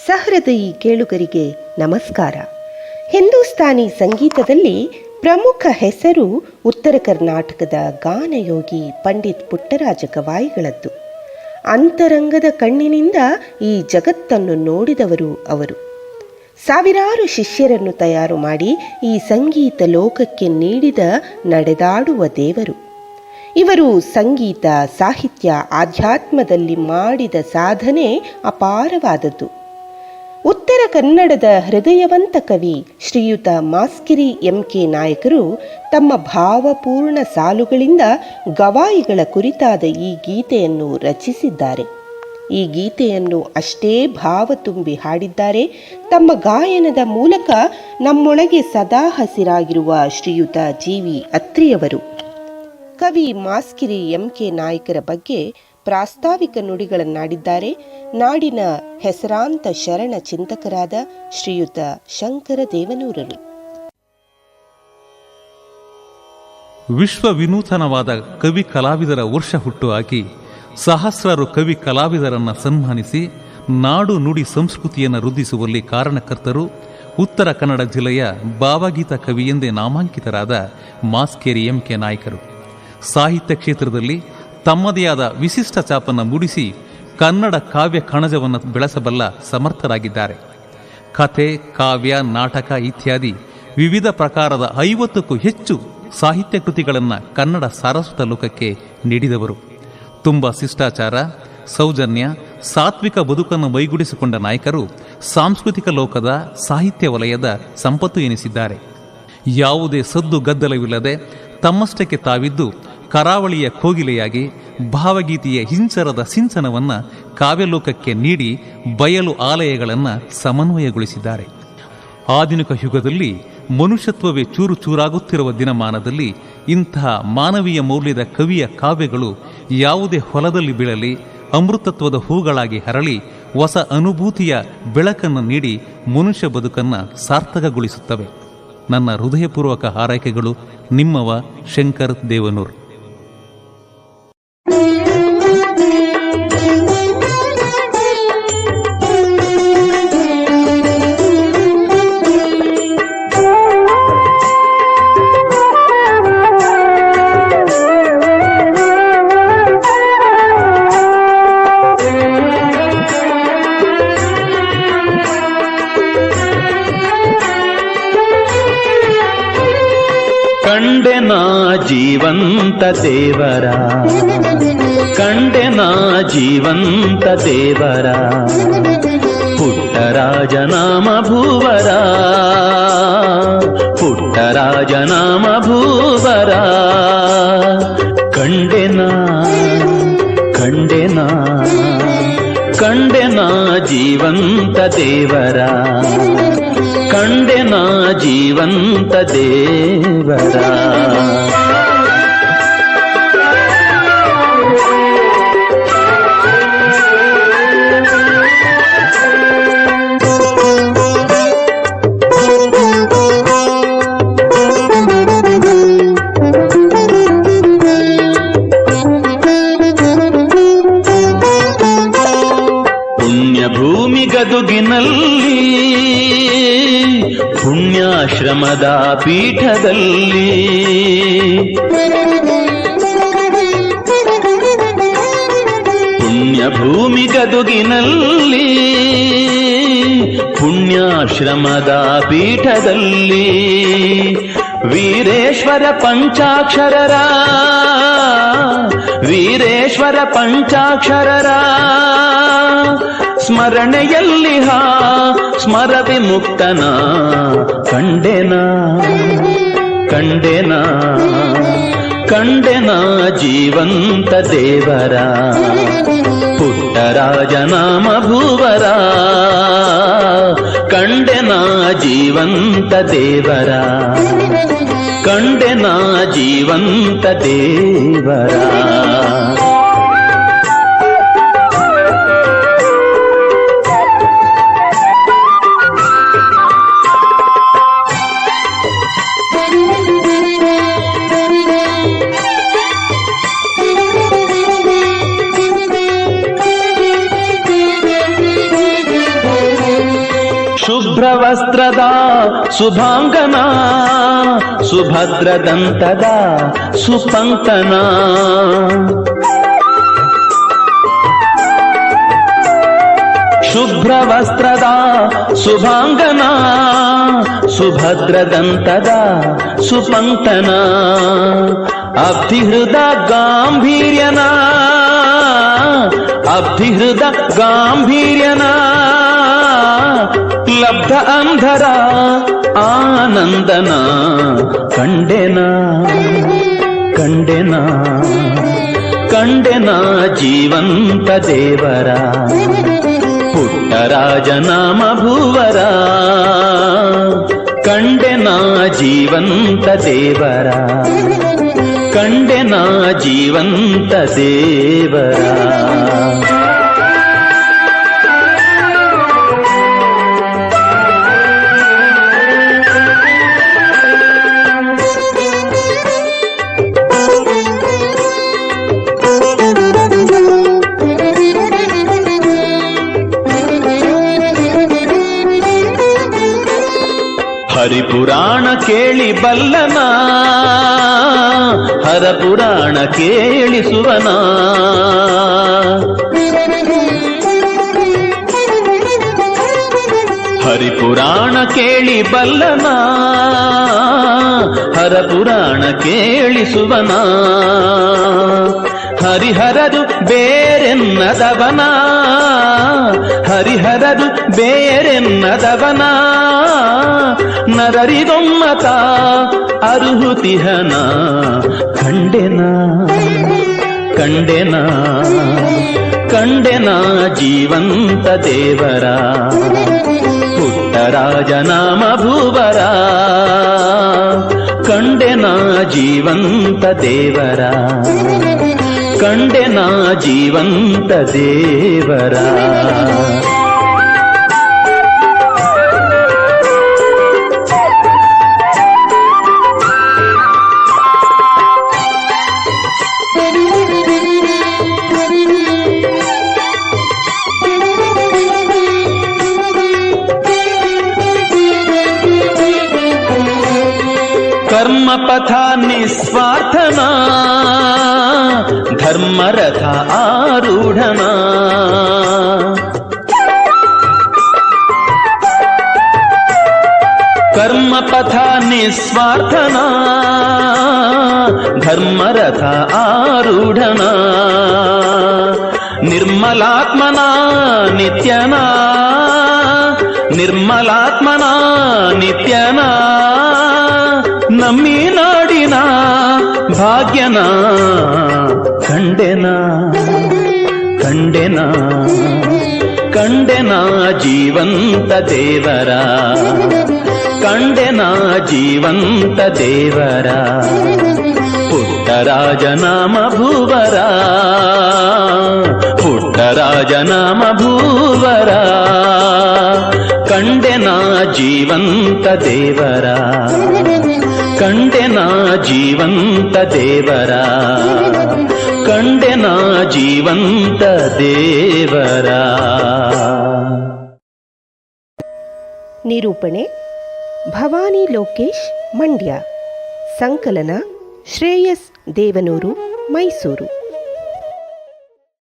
ಸಹೃದಯಿ ಕೇಳುಗರಿಗೆ ನಮಸ್ಕಾರ. ಹಿಂದೂಸ್ತಾನಿ ಸಂಗೀತದಲ್ಲಿ ಪ್ರಮುಖ ಹೆಸರು ಉತ್ತರ ಕರ್ನಾಟಕದ ಗಾನಯೋಗಿ ಪಂಡಿತ್ ಪುಟ್ಟರಾಜ ಗವಾಯಿಗಳದ್ದು. ಅಂತರಂಗದ ಕಣ್ಣಿನಿಂದ ಈ ಜಗತ್ತನ್ನು ನೋಡಿದವರು ಅವರು. ಸಾವಿರಾರು ಶಿಷ್ಯರನ್ನು ತಯಾರು ಮಾಡಿ ಈ ಸಂಗೀತ ಲೋಕಕ್ಕೆ ನೀಡಿದ ನಡೆದಾಡುವ ದೇವರು ಇವರು. ಸಂಗೀತ, ಸಾಹಿತ್ಯ, ಆಧ್ಯಾತ್ಮದಲ್ಲಿ ಮಾಡಿದ ಸಾಧನೆ ಅಪಾರವಾದದ್ದು. ಉತ್ತರ ಕನ್ನಡದ ಹೃದಯವಂತ ಕವಿ ಶ್ರೀಯುತ ಮಾಸ್ಕಿರಿ ಎಂ.ಕೆ. ನಾಯಕರು ತಮ್ಮ ಭಾವಪೂರ್ಣ ಸಾಲುಗಳಿಂದ ಗವಾಯಿಗಳ ಕುರಿತಾದ ಈ ಗೀತೆಯನ್ನು ರಚಿಸಿದ್ದಾರೆ. ಈ ಗೀತೆಯನ್ನು ಅಷ್ಟೇ ಭಾವ ತುಂಬಿ ಹಾಡಿದ್ದಾರೆ. ತಮ್ಮ ಗಾಯನದ ಮೂಲಕ ನಮ್ಮೊಳಗೆ ಸದಾ ಹಸಿರಾಗಿರುವ ಶ್ರೀಯುತ ಜಿ.ವಿ. ಅತ್ರಿಯವರು. ಕವಿ ಮಾಸ್ಕಿರಿ ಎಂ.ಕೆ. ನಾಯಕರ ಬಗ್ಗೆ ಪ್ರಾಸ್ತಾವಿಕ ನುಡಿಗಳನ್ನಾಡಿದ್ದಾರೆ ನಾಡಿನ ಹೆಸರಾಂತ ಶರಣ ಚಿಂತಕರಾದ ಶ್ರೀಯುತ ಶಂಕರ ದೇವನೂರರು. ವಿಶ್ವ ವಿನೂತನವಾದ ಕವಿ ಕಲಾವಿದರ ವರ್ಷ ಹುಟ್ಟು ಹಾಕಿ ಸಹಸ್ರಾರು ಕವಿ ಕಲಾವಿದರನ್ನು ಸನ್ಮಾನಿಸಿ ನಾಡು ನುಡಿ ಸಂಸ್ಕೃತಿಯನ್ನು ವೃದ್ಧಿಸುವಲ್ಲಿ ಕಾರಣಕರ್ತರು ಉತ್ತರ ಕನ್ನಡ ಜಿಲ್ಲೆಯ ಭಾವಗೀತ ಕವಿ ಎಂದೇ ನಾಮಾಂಕಿತರಾದ ಮಾಸ್ಕೇರಿ ಎಂ.ಕೆ. ನಾಯಕರು. ಸಾಹಿತ್ಯ ಕ್ಷೇತ್ರದಲ್ಲಿ ತಮ್ಮದೇ ಆದ ವಿಶಿಷ್ಟ ಛಾಪನ್ನು ಮೂಡಿಸಿ ಕನ್ನಡ ಕಾವ್ಯ ಕಣಜವನ್ನು ಬೆಳೆಸಬಲ್ಲ ಸಮರ್ಥರಾಗಿದ್ದಾರೆ. ಕಥೆ, ಕಾವ್ಯ, ನಾಟಕ ಇತ್ಯಾದಿ ವಿವಿಧ ಪ್ರಕಾರದ 50ಕ್ಕೂ ಹೆಚ್ಚು ಸಾಹಿತ್ಯ ಕೃತಿಗಳನ್ನು ಕನ್ನಡ ಸಾರಸ್ವತ ಲೋಕಕ್ಕೆ ನೀಡಿದವರು. ತುಂಬ ಶಿಷ್ಟಾಚಾರ, ಸೌಜನ್ಯ, ಸಾತ್ವಿಕ ಬದುಕನ್ನು ಮೈಗೂಡಿಸಿಕೊಂಡ ನಾಯಕರು ಸಾಂಸ್ಕೃತಿಕ ಲೋಕದ ಸಾಹಿತ್ಯ ವಲಯದ ಸಂಪತ್ತು ಎನಿಸಿದ್ದಾರೆ. ಯಾವುದೇ ಸದ್ದು ಗದ್ದಲವಿಲ್ಲದೆ ತಮ್ಮಷ್ಟಕ್ಕೆ ತಾವಿದ್ದು ಕರಾವಳಿಯ ಕೋಗಿಲೆಯಾಗಿ ಭಾವಗೀತೆಯ ಹಿಂಚರದ ಸಿಂಚನವನ್ನು ಕಾವ್ಯಲೋಕಕ್ಕೆ ನೀಡಿ ಬಯಲು ಆಲಯಗಳನ್ನು ಸಮನ್ವಯಗೊಳಿಸಿದ್ದಾರೆ. ಆಧುನಿಕ ಯುಗದಲ್ಲಿ ಮನುಷ್ಯತ್ವವೇ ಚೂರು ಚೂರಾಗುತ್ತಿರುವ ದಿನಮಾನದಲ್ಲಿ ಇಂತಹ ಮಾನವೀಯ ಮೌಲ್ಯದ ಕವಿಯ ಕಾವ್ಯಗಳು ಯಾವುದೇ ಹೊಲದಲ್ಲಿ ಬೀಳಲಿ ಅಮೃತತ್ವದ ಹೂಗಳಾಗಿ ಹರಳಿ ಹೊಸ ಅನುಭೂತಿಯ ಬೆಳಕನ್ನು ನೀಡಿ ಮನುಷ್ಯ ಬದುಕನ್ನು ಸಾರ್ಥಕಗೊಳಿಸುತ್ತವೆ. ನನ್ನ ಹೃದಯಪೂರ್ವಕ ಹಾರೈಕೆಗಳು. ನಿಮ್ಮವ ಶಂಕರ್ ದೇವನೂರ್. ಕಂಡೆನ ಜೀವಂತ ದೇವರ, ಕಂಡೆನ ಜೀವಂತ ದೇವರ, ಪುಟ್ಟರಾಜನಾಮ ಭೂವರ, ಪುಟ್ಟರಾಜನಾಮ ಭೂವರ. ಕಂಡೆನ ಕಂಡೆನ ಕಂಡೆನ ಜೀವಂತ ದೇವರ, ಕಂಡೆನ ಜೀವಂತ ದೇವರ. ಪುಣ್ಯಭೂಮಿ ಗದುಗಿನಲ್ಲಿ ಪುಣ್ಯಾಶ್ರಮದ ಪೀಠದಲ್ಲಿ, ಪುಣ್ಯಭೂಮಿ ಗದುಗಿನಲ್ಲಿ ಪುಣ್ಯಾಶ್ರಮದ ಪೀಠದಲ್ಲಿ ವೀರೇಶ್ವರ ಪಂಚಾಕ್ಷರರ, ವೀರೇಶ್ವರ ಪಂಚಾಕ್ಷರರ ಸ್ಮರಣೆಯಲ್ಲಿ ಸ್ಮರ ವಿಮುಕ್ತನ ಕಂಡೆನ ಕಂಡೆನ ಕಂಡೆನ ಜೀವಂತ ದೇವರ, ಪುಟ್ಟರಾಜನಾಮ ಭೂವರ. ಕಂಡೆನ ಜೀವಂತ ದೇವರ, ಕಂಡೆನ ಜೀವಂತ ದೇವರ. ಶುಭ್ರವಸ್ತ್ರದ ಶುಭಾಂಗನ ಸುಭದ್ರದಂತದ ಸುಪಂಕ್ತನ ಶುಭ್ರವಸ್ತ್ರದ ಶುಭಾಂಗನ ಸುಭದ್ರದಂತದ ಸುಪಂಕ್ತನ ಅಬ್ಧಿಹೃದ ಗಾಂಭೀರ್ಯನ ಅಬ್ಧಿಹೃದ ಗಾಂಭೀರ್ಯನ ಲಬ್ಧ ಅಂಧರ ಆನಂದನ ಕಂಡೆನ ಕಂಡೆನ ಕಂಡೆನ ಜೀವಂತ ದೇವರ ಪುಟ್ಟರಾಜನಾಮ ಭೂವರ ಕಂಡೆನ ಜೀವಂತ ದೇವರ ಕಂಡೆನ ಜೀವಂತ ದೇವರ ಹರಿಪುರಾಣ ಕೇಳಿ ಬಲ್ಲನ ಹರಪುರಾಣ ಕೇಳಿಸುವನ ಹರಿಪುರಾಣ ಕೇಳಿ ಬಲ್ಲನ ಹರಪುರಾಣ ಕೇಳಿಸುವನ ಹರಿಹರದು ಬೇರೆನ್ನದವನ ಹರಿಹರದು ಬೇರೆನ್ನದವನ ನರರಿಗೊಮ್ಮತ ಅರುಹುತಿಹನ ಕಂಡೆನ ಕಂಡೆನ ಕಂಡೆನ ಜೀವಂತ ದೇವರ ಪುಟ್ಟರಾಜನಾಮ ಭೂವರ ಕಂಡೆನ ಜೀವಂತ ದೇವರ ಕಂಡೆನ ಜೀವಂತ ದೇವರ ಕರ್ಮಪಥ ನಿಸ್ವಾರ್ಥನ ಧರ್ಮರಥ ಆರೂಢನ ಕರ್ಮಪಥ ನಿಸ್ವಾರ್ಥನ ಧರ್ಮರಥ ಆರೂಢನ ನಿರ್ಮಲಾತ್ಮನ ನಿತ್ಯನ ನಿರ್ಮಲಾತ್ಮನ ನಿತ್ಯನ ನಮ್ಮಿ ನಾಡಿನ ಭಾಗ್ಯನ ಕಂಡೆನ ಕಂಡೆನ ಕಂಡೆನ ಜೀವಂತ ದೇವರ ಕಂಡೆನ ಜೀವಂತ ದೇವರ ಪುಟ್ಟರಾಜನಾಮ ಭೂವರ ಪುಟ್ಟರಾಜನಾಮ ಭೂವರ ಕಂಡೆನ ಜೀವಂತ ದೇವರ ಕಂಡೆನ ಜೀವಂತ ದೇವರ ಕಂಡೆನ ಜೀವಂತ ದೇವರ. ನಿರೂಪಣೆ ಭವಾನಿ ಲೋಕೇಶ್ ಮಂಡ್ಯ. ಸಂಕಲನ ಶ್ರೇಯಸ್ ದೇವನೂರು ಮೈಸೂರು.